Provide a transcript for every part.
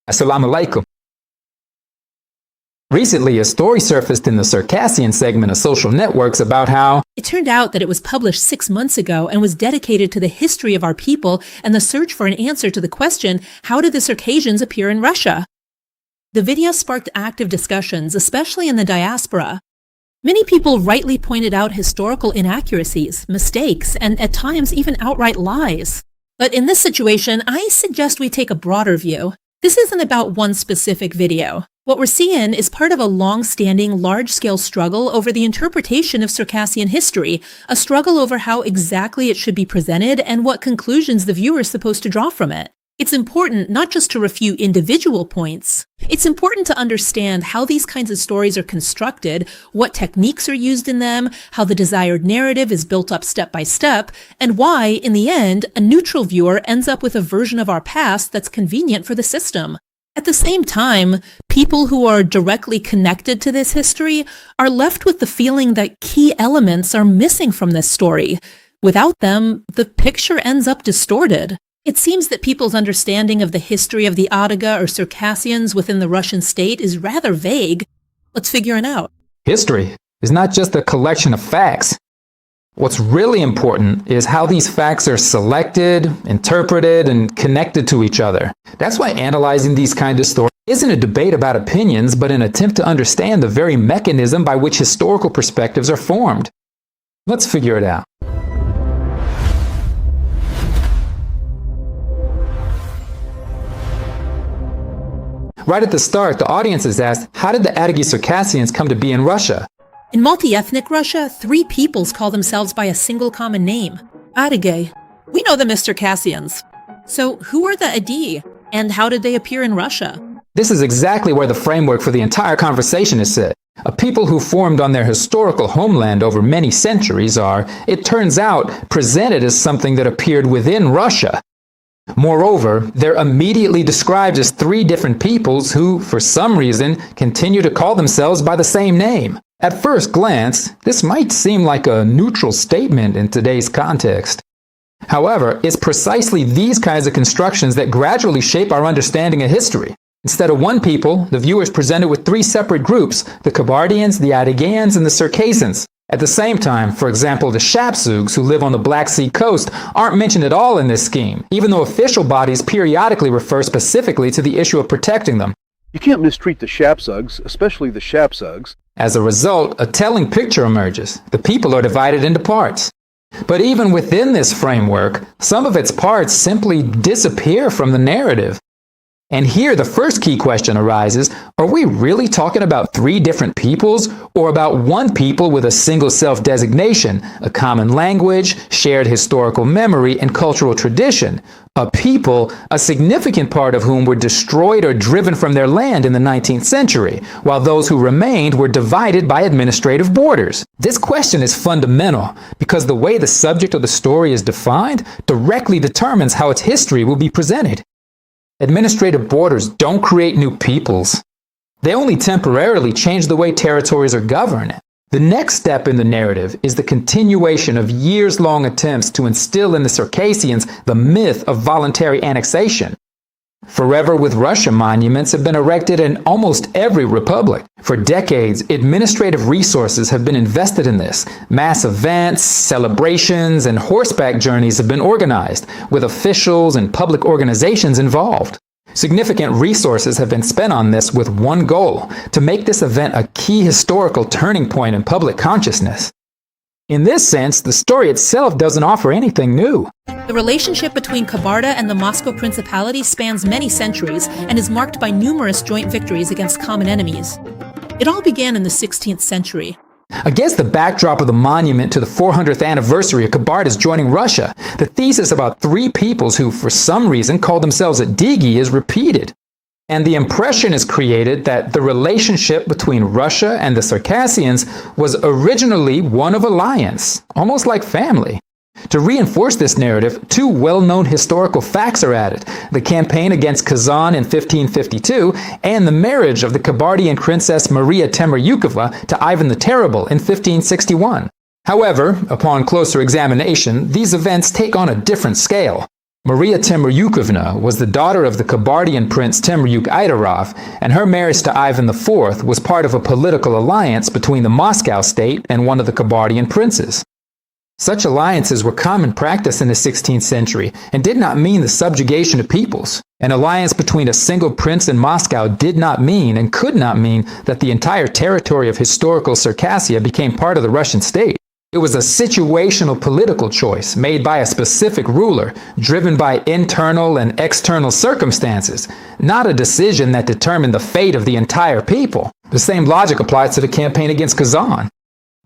Assalamu alaikum. Recently, a story surfaced in the Circassian segment of social networks about how it turned out that it was published 6 months ago and was dedicated to the history of our people and the search for an answer to the question, how did the Circassians appear in Russia? The video sparked active discussions, especially in the diaspora. Many people rightly pointed out historical inaccuracies, mistakes, and at times even outright lies. But in this situation, I suggest we take a broader view. This isn't about one specific video. What we're seeing is part of a long-standing, large-scale struggle over the interpretation of Circassian history, a struggle over how exactly it should be presented and what conclusions the viewer is supposed to draw from it. It's important not just to refute individual points. It's important to understand how these kinds of stories are constructed, what techniques are used in them, how the desired narrative is built up step by step, and why, in the end, a neutral viewer ends up with a version of our past that's convenient for the system. At the same time, people who are directly connected to this history are left with the feeling that key elements are missing from this story. Without them, the picture ends up distorted. It seems that people's understanding of the history of the Adaga or Circassians within the Russian state is rather vague. Let's figure it out. history is not just a collection of facts. What's really important is how these facts are selected, interpreted, and connected to each other. That's why analyzing these kinds of stories isn't a debate about opinions, but an attempt to understand the very mechanism by which historical perspectives are formed. Let's figure it out. Right at the start, the audience is asked, how did the Adyghe Circassians come to be in Russia? In multi-ethnic Russia, 3 peoples call themselves by a single common name, Adyghe. We know them as Circassians. So who are the Adyghe, and how did they appear in Russia? This is exactly where the framework for the entire conversation is set. A people who formed on their historical homeland over many centuries are, it turns out, presented as something that appeared within Russia. Moreover, they're immediately described as 3 different peoples who, for some reason, continue to call themselves by the same name. At first glance, this might seem like a neutral statement in today's context. However, it's precisely these kinds of constructions that gradually shape our understanding of history. Instead of one people, the viewer is presented with 3 separate groups, the Kabardians, the Adygeans, and the Circassians. At the same time, for example, the Shapsugs, who live on the Black Sea coast, aren't mentioned at all in this scheme, even though official bodies periodically refer specifically to the issue of protecting them. You can't mistreat the Shapsugs, especially the Shapsugs. As a result, a telling picture emerges. The people are divided into parts. But even within this framework, some of its parts simply disappear from the narrative. And here the first key question arises, are we really talking about 3 different peoples, or about one people with a single self-designation, a common language, shared historical memory, and cultural tradition? A people, a significant part of whom were destroyed or driven from their land in the 19th century, while those who remained were divided by administrative borders. This question is fundamental, because the way the subject of the story is defined directly determines how its history will be presented. Administrative borders don't create new peoples. They only temporarily change the way territories are governed. The next step in the narrative is the continuation of years-long attempts to instill in the Circassians the myth of voluntary annexation. Forever with Russia monuments have been erected in almost every republic. For decades, administrative resources have been invested in this. Mass events, celebrations, and horseback journeys have been organized, with officials and public organizations involved. Significant resources have been spent on this with one goal, to make this event a key historical turning point in public consciousness. In this sense, the story itself doesn't offer anything new. The relationship between Kabarda and the Moscow Principality spans many centuries and is marked by numerous joint victories against common enemies. It all began in the 16th century. Against the backdrop of the monument to the 400th anniversary of Kabarda's joining Russia, the thesis about 3 peoples who, for some reason, call themselves Adyghe is repeated. And the impression is created that the relationship between Russia and the Circassians was originally one of alliance, almost like family. To reinforce this narrative, 2 well-known historical facts are added: the campaign against Kazan in 1552 and the marriage of the Kabardian princess Maria Temryukova to Ivan the Terrible in 1561. However, upon closer examination, these events take on a different scale. Maria Temryukovna was the daughter of the Kabardian prince Temryuk Aidarov, and her marriage to Ivan IV was part of a political alliance between the Moscow state and one of the Kabardian princes. Such alliances were common practice in the 16th century and did not mean the subjugation of peoples. An alliance between a single prince in Moscow did not mean and could not mean that the entire territory of historical Circassia became part of the Russian state. It was a situational political choice made by a specific ruler, driven by internal and external circumstances, not a decision that determined the fate of the entire people. The same logic applies to the campaign against Kazan.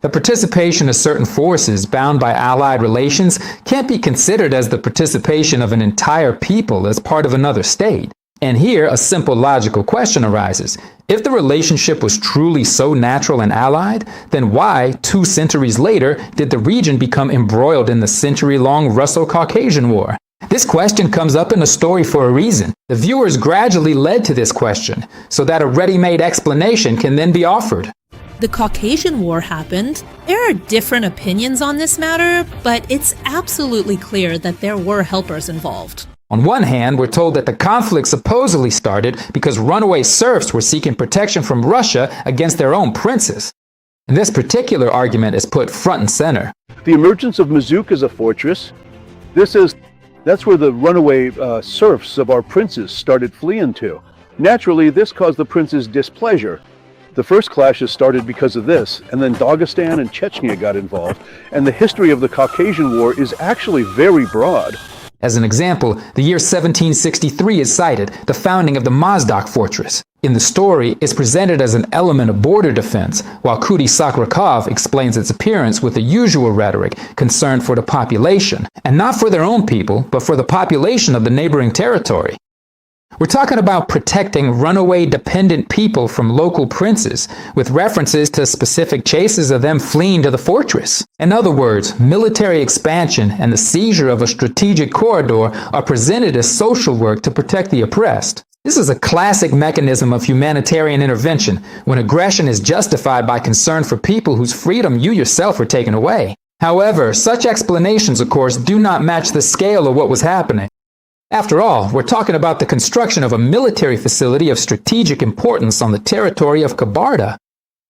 The participation of certain forces bound by allied relations can't be considered as the participation of an entire people as part of another state. And here, a simple logical question arises. If the relationship was truly so natural and allied, then why, 2 centuries later, did the region become embroiled in the century-long Russo-Caucasian War? This question comes up in the story for a reason. The viewers gradually led to this question, so that a ready-made explanation can then be offered. The Caucasian War happened. There are different opinions on this matter, but it's absolutely clear that there were helpers involved. On one hand, we're told that the conflict supposedly started because runaway serfs were seeking protection from Russia against their own princes. And this particular argument is put front and center. The emergence of Mazuk as a fortress, that's where the runaway serfs of our princes started fleeing to. Naturally, this caused the princes displeasure. The first clashes started because of this, and then Dagestan and Chechnya got involved, and the history of the Caucasian War is actually very broad. As an example, the year 1763 is cited, the founding of the Mozdok fortress. In the story, it's presented as an element of border defense, while Kuti Sakrakov explains its appearance with the usual rhetoric, concern for the population, and not for their own people, but for the population of the neighboring territory. We're talking about protecting runaway dependent people from local princes, with references to specific chases of them fleeing to the fortress. In other words, military expansion and the seizure of a strategic corridor are presented as social work to protect the oppressed. This is a classic mechanism of humanitarian intervention, when aggression is justified by concern for people whose freedom you yourself were taken away. However, such explanations, of course, do not match the scale of what was happening. After all, we're talking about the construction of a military facility of strategic importance on the territory of Kabarda.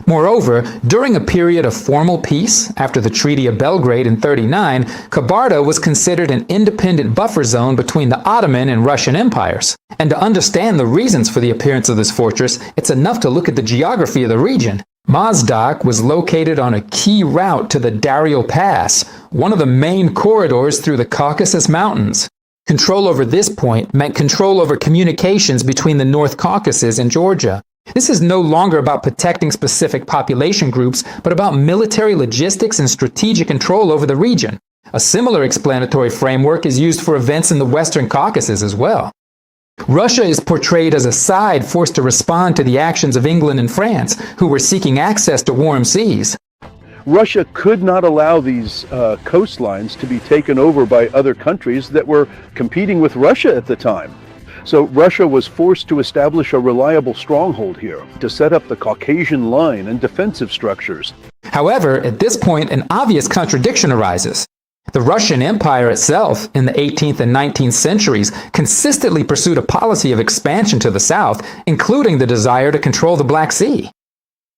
Moreover, during a period of formal peace, after the Treaty of Belgrade in 1939, Kabarda was considered an independent buffer zone between the Ottoman and Russian empires. And to understand the reasons for the appearance of this fortress, it's enough to look at the geography of the region. Mozdok was located on a key route to the Daryal Pass, one of the main corridors through the Caucasus Mountains. Control over this point meant control over communications between the North Caucasus and Georgia. This is no longer about protecting specific population groups, but about military logistics and strategic control over the region. A similar explanatory framework is used for events in the Western Caucasus as well. Russia is portrayed as a side forced to respond to the actions of England and France, who were seeking access to warm seas. Russia could not allow these coastlines to be taken over by other countries that were competing with Russia at the time. So Russia was forced to establish a reliable stronghold here, to set up the Caucasian line and defensive structures. However, at this point, an obvious contradiction arises. The Russian Empire itself, in the 18th and 19th centuries, consistently pursued a policy of expansion to the south, including the desire to control the Black Sea.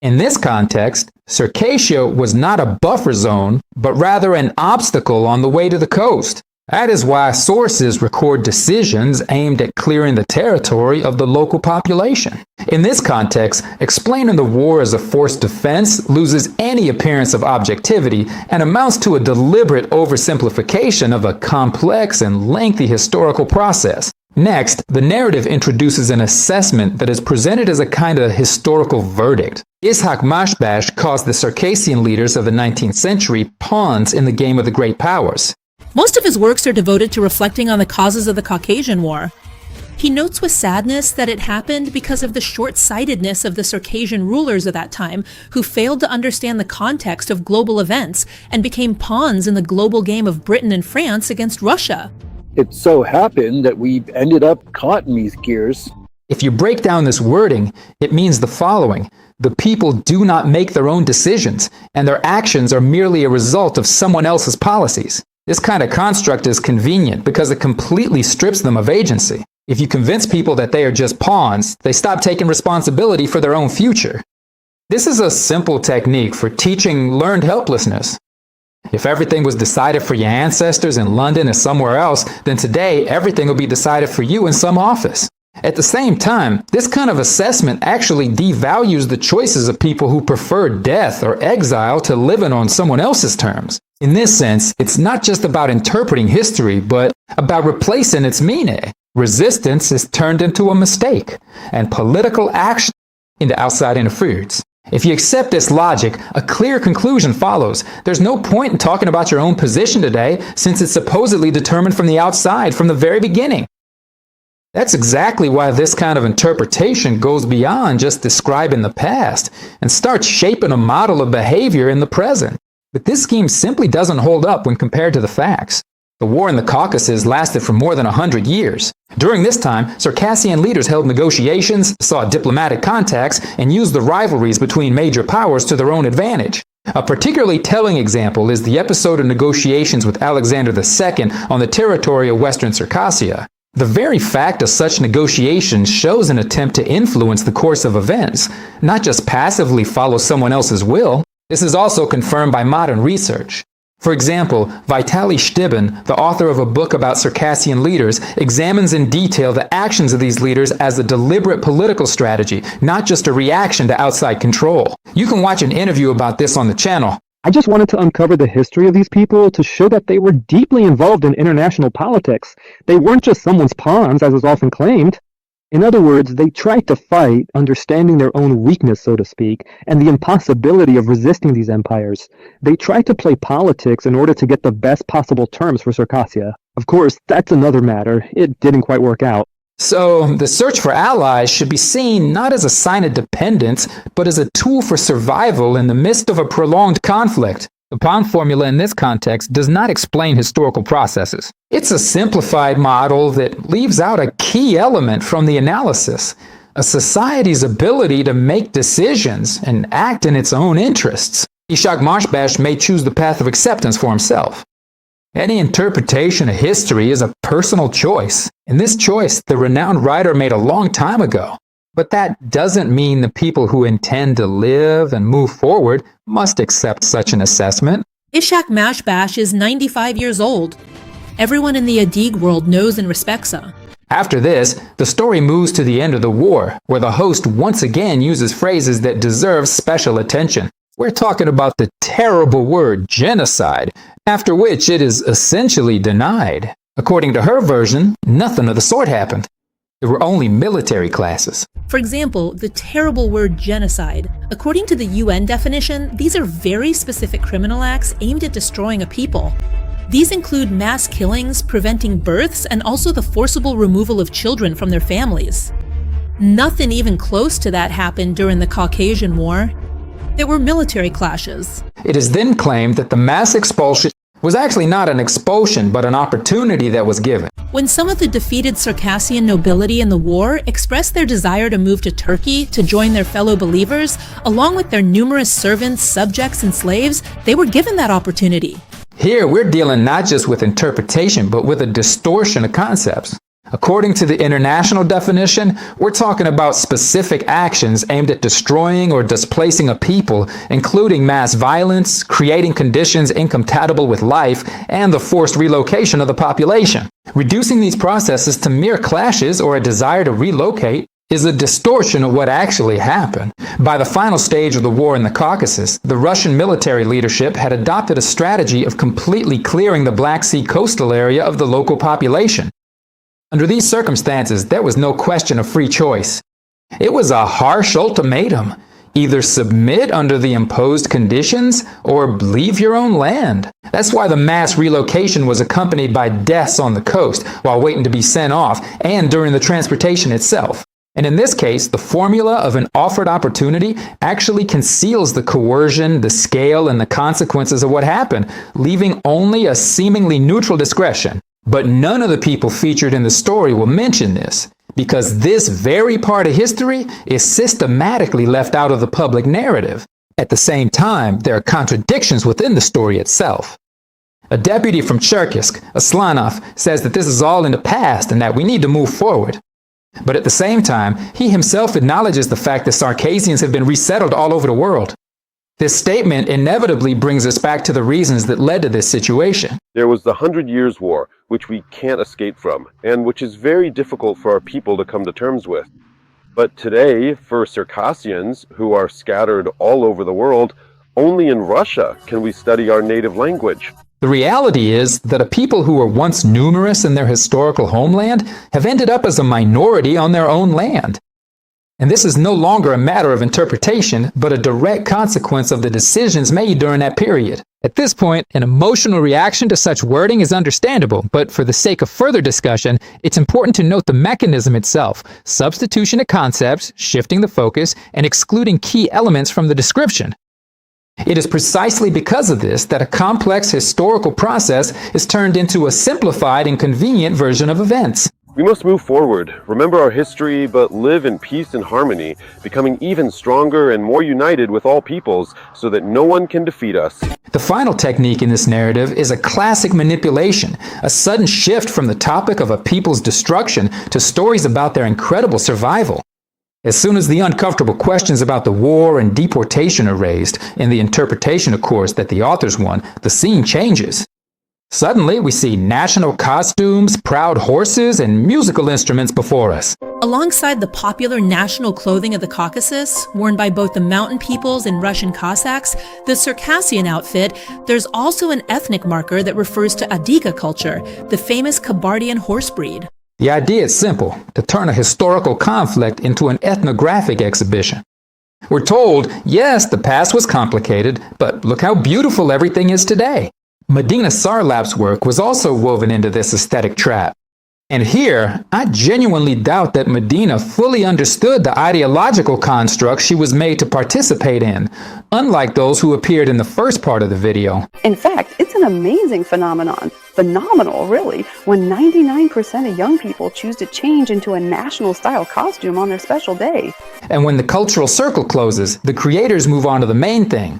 In this context, Circassia was not a buffer zone, but rather an obstacle on the way to the coast. That is why sources record decisions aimed at clearing the territory of the local population. In this context, explaining the war as a forced defense loses any appearance of objectivity and amounts to a deliberate oversimplification of a complex and lengthy historical process. Next, the narrative introduces an assessment that is presented as a kind of historical verdict. Ishak Mashbash calls the Circassian leaders of the 19th century pawns in the game of the great powers. Most of his works are devoted to reflecting on the causes of the Caucasian War. He notes with sadness that it happened because of the short-sightedness of the Circassian rulers of that time, who failed to understand the context of global events and became pawns in the global game of Britain and France against Russia. It so happened that we ended up caught in these gears. If you break down this wording, it means the following. The people do not make their own decisions, and their actions are merely a result of someone else's policies. This kind of construct is convenient because it completely strips them of agency. If you convince people that they are just pawns, they stop taking responsibility for their own future. This is a simple technique for teaching learned helplessness. If everything was decided for your ancestors in London or somewhere else, then today everything will be decided for you in some office. At the same time, this kind of assessment actually devalues the choices of people who prefer death or exile to living on someone else's terms. In this sense, it's not just about interpreting history, but about replacing its meaning. Resistance is turned into a mistake, and political action into outside interference. If you accept this logic, a clear conclusion follows. There's no point in talking about your own position today, since it's supposedly determined from the outside from the very beginning. That's exactly why this kind of interpretation goes beyond just describing the past and starts shaping a model of behavior in the present. But this scheme simply doesn't hold up when compared to the facts. The war in the Caucasus lasted for more than 100 years. During this time, Circassian leaders held negotiations, sought diplomatic contacts, and used the rivalries between major powers to their own advantage. A particularly telling example is the episode of negotiations with Alexander II on the territory of Western Circassia. The very fact of such negotiations shows an attempt to influence the course of events, not just passively follow someone else's will. This is also confirmed by modern research. For example, Vitaly Stibin, the author of a book about Circassian leaders, examines in detail the actions of these leaders as a deliberate political strategy, not just a reaction to outside control. You can watch an interview about this on the channel. I just wanted to uncover the history of these people to show that they were deeply involved in international politics. They weren't just someone's pawns, as is often claimed. In other words, they tried to fight, understanding their own weakness, so to speak, and the impossibility of resisting these empires. They tried to play politics in order to get the best possible terms for Circassia. Of course, that's another matter. It didn't quite work out. So, the search for allies should be seen not as a sign of dependence, but as a tool for survival in the midst of a prolonged conflict. The pawn formula in this context does not explain historical processes. It's a simplified model that leaves out a key element from the analysis: a society's ability to make decisions and act in its own interests. Ishak Mashbash may choose the path of acceptance for himself. Any interpretation of history is a personal choice, and this choice the renowned writer made a long time ago. But that doesn't mean the people who intend to live and move forward must accept such an assessment. Ishak Mashbash is 95 years old. Everyone in the Adig world knows and respects him. After this, the story moves to the end of the war, where the host once again uses phrases that deserve special attention. We're talking about the terrible word genocide, after which it is essentially denied. According to her version, nothing of the sort happened. There were only military classes. For example, the terrible word genocide. According to the UN definition, these are very specific criminal acts aimed at destroying a people. These include mass killings, preventing births, and also the forcible removal of children from their families. Nothing even close to that happened during the Caucasian War. There were military clashes. It is then claimed that the mass expulsion was actually not an expulsion, but an opportunity that was given. When some of the defeated Circassian nobility in the war expressed their desire to move to Turkey to join their fellow believers, along with their numerous servants, subjects, and slaves, they were given that opportunity. Here, we're dealing not just with interpretation, but with a distortion of concepts. According to the international definition, we're talking about specific actions aimed at destroying or displacing a people, including mass violence, creating conditions incompatible with life, and the forced relocation of the population. Reducing these processes to mere clashes or a desire to relocate is a distortion of what actually happened. By the final stage of the war in the Caucasus, the Russian military leadership had adopted a strategy of completely clearing the Black Sea coastal area of the local population. Under these circumstances, there was no question of free choice. It was a harsh ultimatum: either submit under the imposed conditions or leave your own land. That's why the mass relocation was accompanied by deaths on the coast while waiting to be sent off, and during the transportation itself. And in this case, the formula of an offered opportunity actually conceals the coercion, the scale, and the consequences of what happened, leaving only a seemingly neutral discretion. But none of the people featured in the story will mention this, because this very part of history is systematically left out of the public narrative. At the same time, there are contradictions within the story itself. A deputy from Cherkisk, Aslanov, says that this is all in the past and that we need to move forward. But at the same time, he himself acknowledges the fact that Circassians have been resettled all over the world. This statement inevitably brings us back to the reasons that led to this situation. There was the 100 Years' War, which we can't escape from, and which is very difficult for our people to come to terms with. But today, for Circassians, who are scattered all over the world, only in Russia can we study our native language. The reality is that a people who were once numerous in their historical homeland have ended up as a minority on their own land. And this is no longer a matter of interpretation, but a direct consequence of the decisions made during that period. At this point, an emotional reaction to such wording is understandable, but for the sake of further discussion, it's important to note the mechanism itself: substitution of concepts, shifting the focus, and excluding key elements from the description. It is precisely because of this that a complex historical process is turned into a simplified and convenient version of events. We must move forward, remember our history, but live in peace and harmony, becoming even stronger and more united with all peoples so that no one can defeat us. The final technique in this narrative is a classic manipulation, a sudden shift from the topic of a people's destruction to stories about their incredible survival. As soon as the uncomfortable questions about the war and deportation are raised, in the interpretation, of course, that the authors want, the scene changes. Suddenly, we see national costumes, proud horses, and musical instruments before us. Alongside the popular national clothing of the Caucasus, worn by both the mountain peoples and Russian Cossacks, the Circassian outfit, there's also an ethnic marker that refers to Adika culture, the famous Kabardian horse breed. The idea is simple: to turn a historical conflict into an ethnographic exhibition. We're told, yes, the past was complicated, but look how beautiful everything is today. Medina Sarlap's work was also woven into this aesthetic trap. And here, I genuinely doubt that Medina fully understood the ideological construct she was made to participate in, unlike those who appeared in the first part of the video. In fact, it's an amazing phenomenon. Phenomenal, really, when 99% of young people choose to change into a national-style costume on their special day. And when the cultural circle closes, the creators move on to the main thing: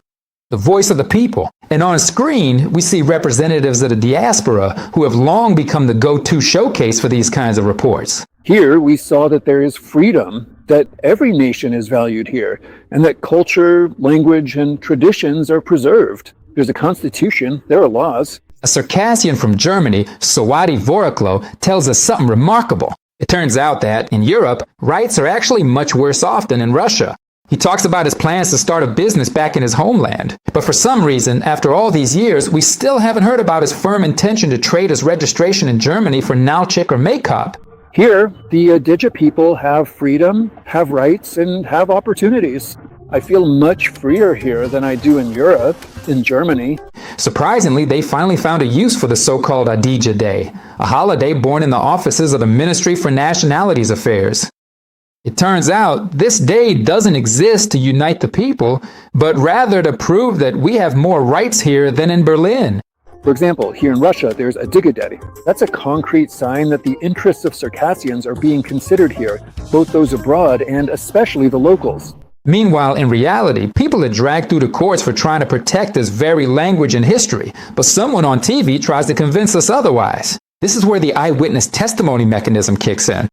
the voice of the people. And on screen, we see representatives of the diaspora who have long become the go-to showcase for these kinds of reports. Here we saw that there is freedom, that every nation is valued here, and that culture, language, and traditions are preserved. There's a constitution, there are laws. A Circassian from Germany, Sawadi Voroklo, tells us something remarkable. It turns out that, in Europe, rights are actually much worse off than in Russia. He talks about his plans to start a business back in his homeland. But for some reason, after all these years, we still haven't heard about his firm intention to trade his registration in Germany for Nalchik or Makeup. Here, the Aditya people have freedom, have rights, and have opportunities. I feel much freer here than I do in Europe, in Germany. Surprisingly, they finally found a use for the so-called Adija Day, a holiday born in the offices of the Ministry for Nationalities Affairs. It turns out this day doesn't exist to unite the people, but rather to prove that we have more rights here than in Berlin. For example, here in Russia, there's a Diga Day. That's a concrete sign that the interests of Circassians are being considered here, both those abroad and especially the locals. Meanwhile, in reality, people are dragged through the courts for trying to protect this very language and history, but someone on TV tries to convince us otherwise. This is where the eyewitness testimony mechanism kicks in.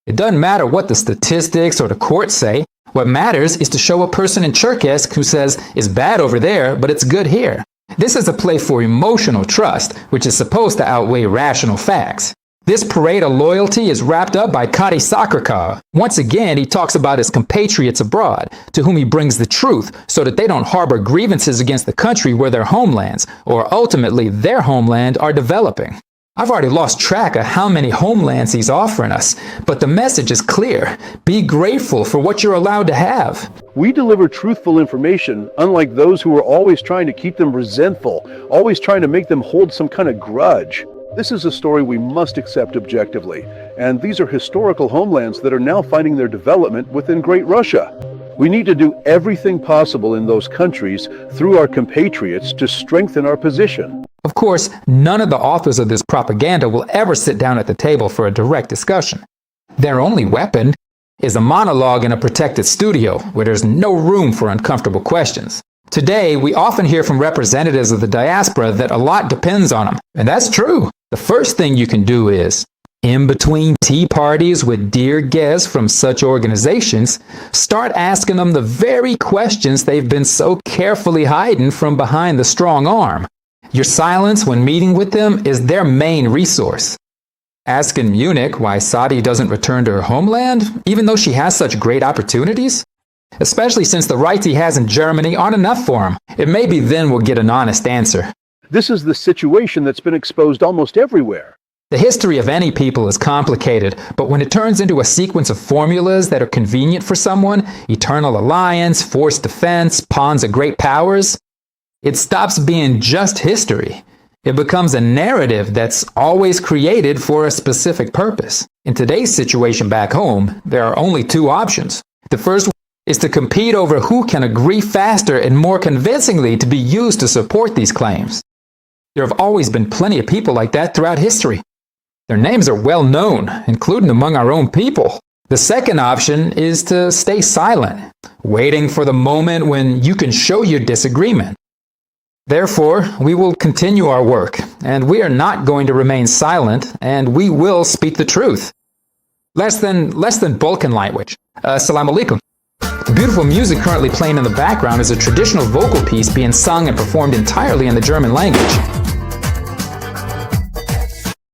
It doesn't matter what the statistics or the courts say. What matters is to show a person in Cherkassk who says, it's bad over there, but it's good here. This is a play for emotional trust, which is supposed to outweigh rational facts. This parade of loyalty is wrapped up by Kadi Sakrakar. Once again, he talks about his compatriots abroad, to whom he brings the truth so that they don't harbor grievances against the country where their homelands, or ultimately their homeland, are developing. I've already lost track of how many homelands he's offering us, but the message is clear. Be grateful for what you're allowed to have. We deliver truthful information, unlike those who are always trying to keep them resentful, always trying to make them hold some kind of grudge. This is a story we must accept objectively, and these are historical homelands that are now finding their development within Great Russia. We need to do everything possible in those countries through our compatriots to strengthen our position. Of course, none of the authors of this propaganda will ever sit down at the table for a direct discussion. Their only weapon is a monologue in a protected studio where there's no room for uncomfortable questions. Today, we often hear from representatives of the diaspora that a lot depends on them. And that's true. The first thing you can do is, in between tea parties with dear guests from such organizations, start asking them the very questions they've been so carefully hiding from behind the strong arm. Your silence when meeting with them is their main resource. Ask in Munich why Saudi doesn't return to her homeland, even though she has such great opportunities. Especially since the rights he has in Germany aren't enough for him. It may be then we'll get an honest answer. This is the situation that's been exposed almost everywhere. The history of any people is complicated, but when it turns into a sequence of formulas that are convenient for someone, eternal alliance, forced defense, pawns of great powers, it stops being just history. It becomes a narrative that's always created for a specific purpose. In today's situation back home, there are only two options. The first is to compete over who can agree faster and more convincingly to be used to support these claims. There have always been plenty of people like that throughout history. Their names are well known, including among our own people. The second option is to stay silent, waiting for the moment when you can show your disagreement. Therefore, we will continue our work, and we are not going to remain silent, and we will speak the truth. Less than Balkan language. Assalamu alaikum. The beautiful music currently playing in the background is a traditional vocal piece being sung and performed entirely in the German language.